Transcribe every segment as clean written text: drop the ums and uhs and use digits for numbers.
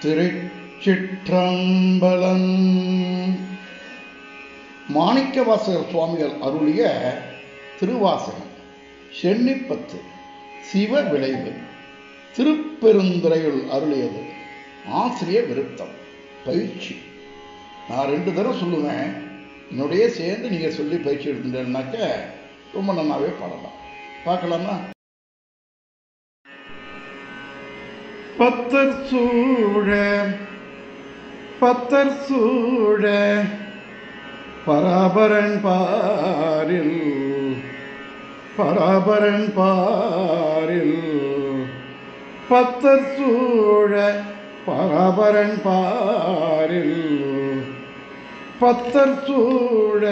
திருச்சிற்றம்பலம். மாணிக்கவாசகர் சுவாமிகள் அருளிய திருவாசகம் சென்னிப்பத்து சிவ விளைவு. திருப்பெருந்துறையுள் அருளியது ஆசிரிய விருத்தம். பயிற்சி நான் 2 தடவை சொல்லுவேன், என்னுடைய சேர்ந்து நீங்கள் சொல்லி பயிற்சி எடுத்துட்டேன்னாக்க ரொம்ப நல்லாவே பாடலாம். பார்க்கலாமா? பத்தர் சூழ பராபரன் பாரில் பத்தர் சூழ பராபரன் பாரில் பத்தர் சூழ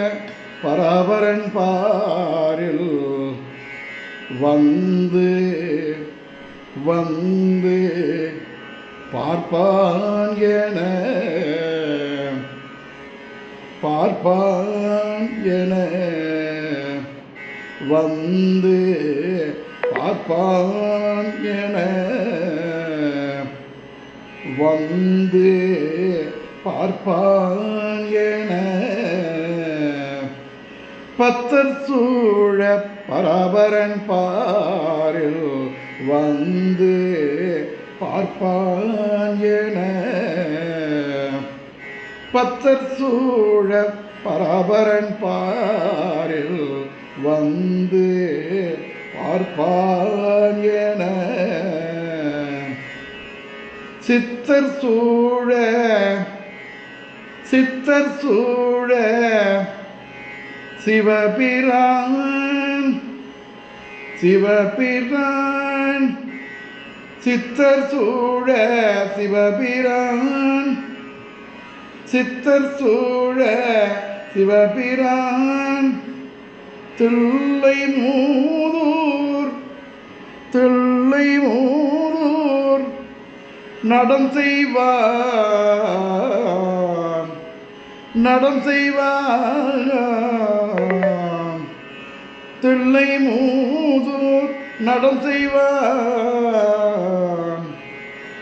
பராபரன் பாரில் வந்து பார்ப்பான் என வந்து பார்ப்பான் என வந்து பார்ப்பான் என பத்தர் சூழ பராபரன் பாரில் வந்து பார்ப்பான் என பத்தர் சூழ பராபரன் பாரில் வந்து பார்ப்பான் என சித்தர் சூழ சிவபிரான் சித்தர் சூழ சிவபிரான் தில்லை மூதூர் நடம் செய்வான் தில்லை மூதூர் நடம் செய்வான்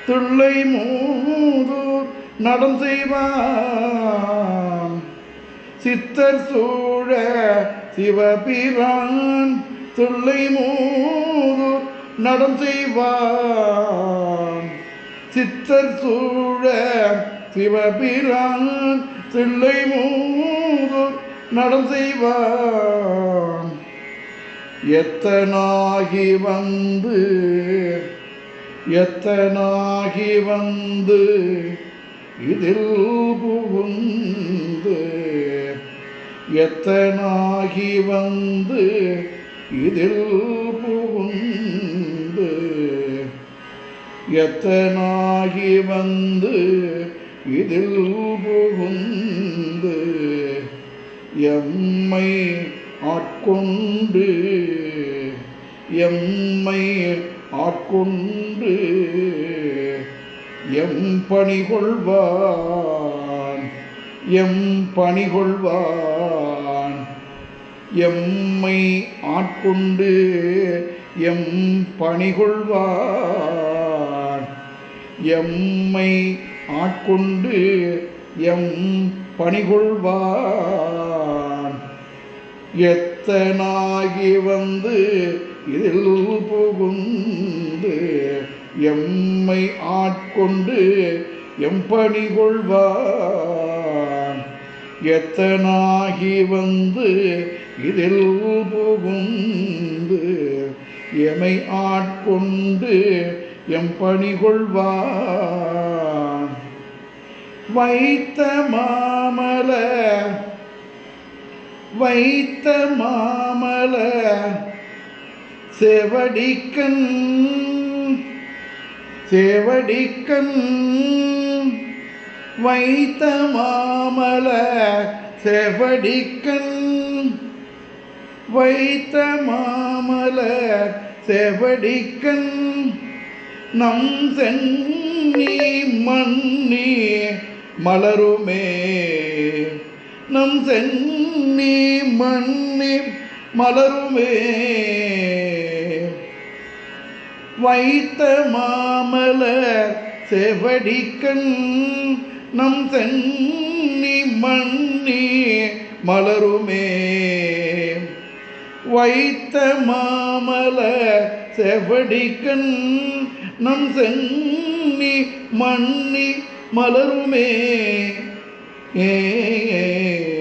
தில்லை மூதூர் நடம் செய்வான் சித்தர் சூழ சிவபிரான் தில்லை மூதூர் நடம் செய்வான் சித்தர் சூழ சிவபிரான் தில்லை மூதூர் நடம் செய்வான் எத்தனாகி வந்து இதில் புகுந்து எத்தனாகி வந்து இதில் புகுந்து எத்தனாகி வந்து இதில் புகுந்து எம்மை ஆட்கொண்டு எம் பணிகொள்வான் எம்மை ஆட்கொண்டு எம் பணிகொள்வான் எம்மை ஆட்கொண்டு எம் பணிகொள்வான் எத்தனாகி வந்து இதில் புகுந்து எம்மை ஆட்கொண்டு எம் பணிகொள்வான் எத்தனாகி வந்து இதில் புகுந்து எமை ஆட்கொண்டு எம் பணிகொள்வான் வைத்த மாமல சேவடிக்கண் வைத்த மாமல சேவடிக்கண் நம் சென்னி மன்னி மலருமே நம் சென்னி மன்னி மலருமே வைத்த மாமலர் செவடிக்கண் நம் சென்னி மண்ணி மலருமே வைத்த மாமல செவடிக்கண் நம் சென்னி மண்ணி மலருமே ஏ